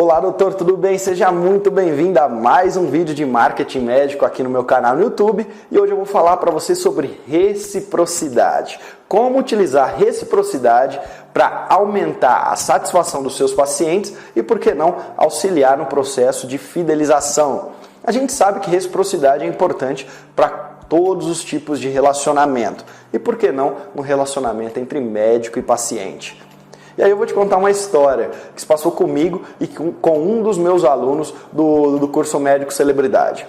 Olá, doutor, tudo bem? Seja muito bem-vindo a mais um vídeo de marketing médico aqui no meu canal no YouTube. E hoje eu vou falar para você sobre reciprocidade. Como utilizar reciprocidade para aumentar a satisfação dos seus pacientes e, por que não, auxiliar no processo de fidelização. A gente sabe que reciprocidade é importante para todos os tipos de relacionamento. E, por que não, no relacionamento entre médico e paciente. E aí eu vou te contar uma história que se passou comigo e com um dos meus alunos do curso Médico Celebridade.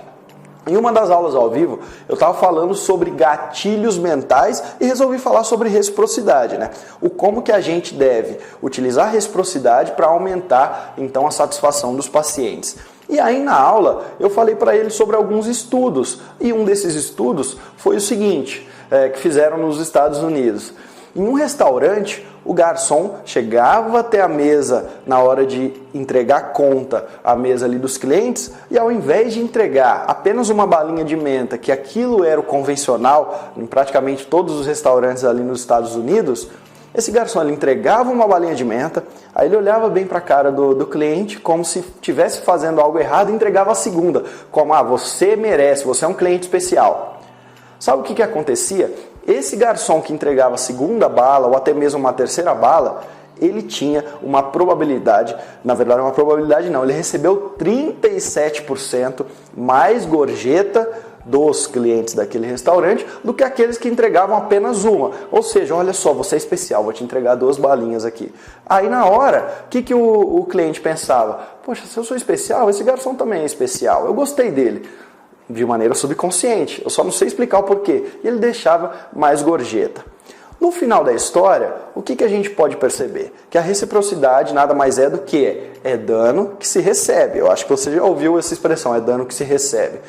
Em uma das aulas ao vivo, eu estava falando sobre gatilhos mentais e resolvi falar sobre reciprocidade, né? O como que a gente deve utilizar a reciprocidade para aumentar, então, a satisfação dos pacientes. E aí na aula eu falei para ele sobre alguns estudos, e um desses estudos foi o seguinte, que fizeram nos Estados Unidos. Em um restaurante, o garçom chegava até a mesa na hora de entregar a conta à mesa ali dos clientes e, ao invés de entregar apenas uma balinha de menta, que aquilo era o convencional em praticamente todos os restaurantes ali nos Estados Unidos, esse garçom ele entregava uma balinha de menta, aí ele olhava bem para a cara do cliente como se estivesse fazendo algo errado e entregava a segunda, como, você merece, você é um cliente especial. Sabe o que acontecia? Esse garçom que entregava a segunda bala ou até mesmo uma terceira bala, ele tinha uma probabilidade, na verdade uma probabilidade não, ele recebeu 37% mais gorjeta dos clientes daquele restaurante do que aqueles que entregavam apenas uma. Ou seja, olha só, você é especial, vou te entregar 2 balinhas aqui. Aí na hora, o que o cliente pensava? Poxa, se eu sou especial, esse garçom também é especial, eu gostei dele. De maneira subconsciente, eu só não sei explicar o porquê. E ele deixava mais gorjeta. No final da história, o que a gente pode perceber? Que a reciprocidade nada mais é do que é dano que se recebe. Eu acho que você já ouviu essa expressão, é dano que se recebe.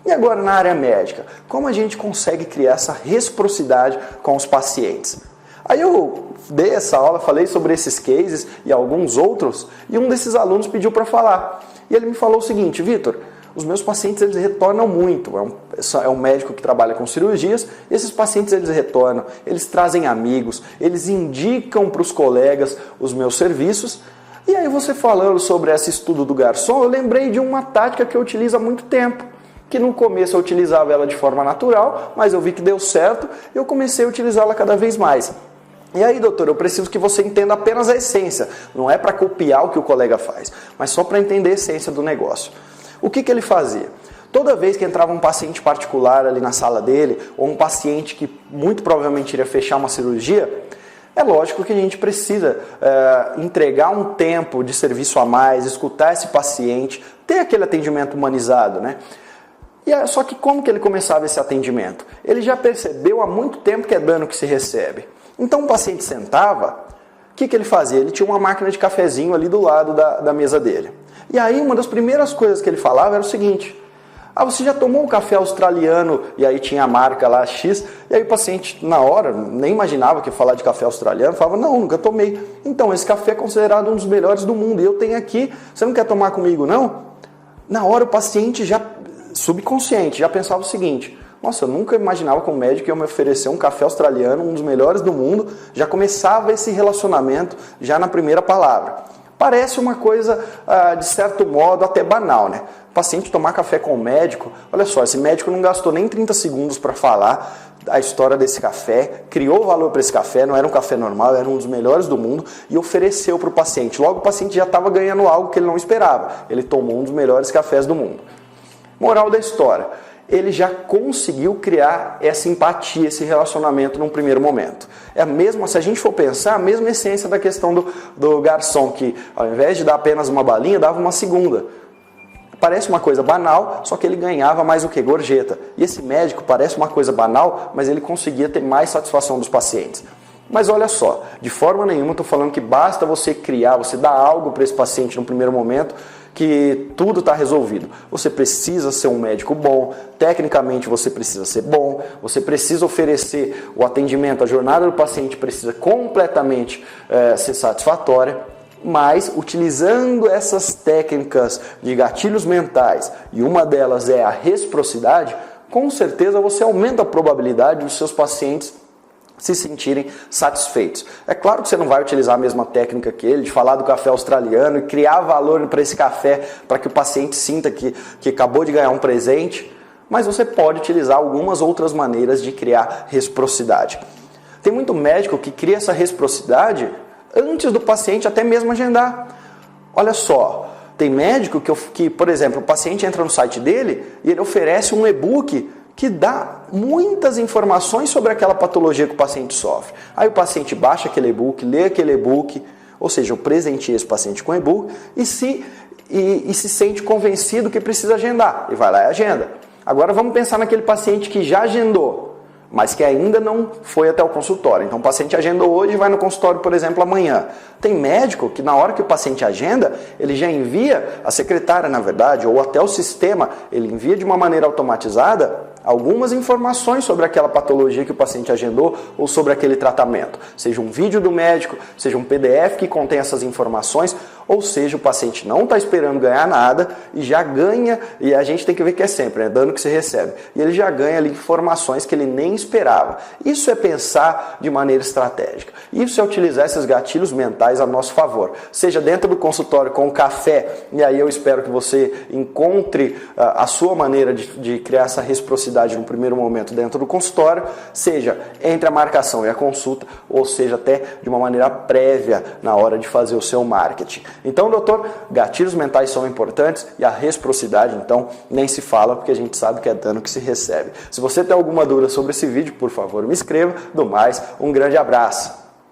E agora na área médica, como a gente consegue criar essa reciprocidade com os pacientes? Aí eu dei essa aula, falei sobre esses cases e alguns outros, e um desses alunos pediu para falar. E ele me falou o seguinte: Vitor, os meus pacientes eles retornam muito, é um médico que trabalha com cirurgias, esses pacientes eles retornam, eles trazem amigos, eles indicam para os colegas os meus serviços. E aí você falando sobre esse estudo do garçom, eu lembrei de uma tática que eu utilizo há muito tempo, que no começo eu utilizava ela de forma natural, mas eu vi que deu certo e eu comecei a utilizá-la cada vez mais. E aí, doutor, eu preciso que você entenda apenas a essência, não é para copiar o que o colega faz, mas só para entender a essência do negócio. O que ele fazia? Toda vez que entrava um paciente particular ali na sala dele, ou um paciente que muito provavelmente iria fechar uma cirurgia, é lógico que a gente precisa entregar um tempo de serviço a mais, escutar esse paciente, ter aquele atendimento humanizado, né? Só que como que ele começava esse atendimento? Ele já percebeu há muito tempo que é dano que se recebe. Então o paciente sentava, o que ele fazia? Ele tinha uma máquina de cafezinho ali do lado da mesa dele. E aí uma das primeiras coisas que ele falava era o seguinte: você já tomou um café australiano? E aí tinha a marca lá X, e aí o paciente na hora nem imaginava que ia falar de café australiano, falava, não, nunca tomei. Então esse café é considerado um dos melhores do mundo e eu tenho aqui, você não quer tomar comigo não? Na hora o paciente já, subconsciente, já pensava o seguinte: nossa, eu nunca imaginava que um médico ia me oferecer um café australiano, um dos melhores do mundo. Já começava esse relacionamento já na primeira palavra. Parece uma coisa, de certo modo, até banal, né? O paciente tomar café com o médico, olha só, esse médico não gastou nem 30 segundos para falar a história desse café, criou valor para esse café, não era um café normal, era um dos melhores do mundo e ofereceu para o paciente. Logo o paciente já estava ganhando algo que ele não esperava. Ele tomou um dos melhores cafés do mundo. Moral da história: ele já conseguiu criar essa empatia, esse relacionamento num primeiro momento. É a mesma, se a gente for pensar, a mesma essência da questão do garçom, que ao invés de dar apenas uma balinha, dava uma segunda. Parece uma coisa banal, só que ele ganhava mais o que? Gorjeta. E esse médico parece uma coisa banal, mas ele conseguia ter mais satisfação dos pacientes. Mas olha só, de forma nenhuma estou falando que basta você criar, você dar algo para esse paciente no primeiro momento, que tudo está resolvido. Você precisa ser um médico bom, tecnicamente você precisa ser bom, você precisa oferecer o atendimento, a jornada do paciente precisa completamente ser satisfatória, mas utilizando essas técnicas de gatilhos mentais, e uma delas é a reciprocidade, com certeza você aumenta a probabilidade dos seus pacientes se sentirem satisfeitos. É claro que você não vai utilizar a mesma técnica que ele, de falar do café australiano e criar valor para esse café, para que o paciente sinta que acabou de ganhar um presente, mas você pode utilizar algumas outras maneiras de criar reciprocidade. Tem muito médico que cria essa reciprocidade antes do paciente até mesmo agendar. Olha só, tem médico que, por exemplo, o paciente entra no site dele e ele oferece um e-book que dá muitas informações sobre aquela patologia que o paciente sofre. Aí o paciente baixa aquele e-book, lê aquele e-book, ou seja, eu presenteei esse paciente com e-book e se sente convencido que precisa agendar. E vai lá e agenda. Agora vamos pensar naquele paciente que já agendou, mas que ainda não foi até o consultório. Então o paciente agendou hoje e vai no consultório, por exemplo, amanhã. Tem médico que na hora que o paciente agenda, ele já envia, a secretária na verdade, ou até o sistema, ele envia de uma maneira automatizada algumas informações sobre aquela patologia que o paciente agendou ou sobre aquele tratamento. Seja um vídeo do médico, seja um PDF que contém essas informações, ou seja, o paciente não está esperando ganhar nada e já ganha, e a gente tem que ver que é sempre, né? Dando que se recebe. E ele já ganha ali informações que ele nem esperava. Isso é pensar de maneira estratégica. Isso é utilizar esses gatilhos mentais a nosso favor. Seja dentro do consultório com o café, e aí eu espero que você encontre a sua maneira de criar essa reciprocidade no primeiro momento dentro do consultório, seja entre a marcação e a consulta, ou seja até de uma maneira prévia na hora de fazer o seu marketing. Então, doutor, gatilhos mentais são importantes e a reciprocidade, então, nem se fala, porque a gente sabe que é dano que se recebe. Se você tem alguma dúvida sobre esse vídeo, por favor, me escreva. Do mais, um grande abraço.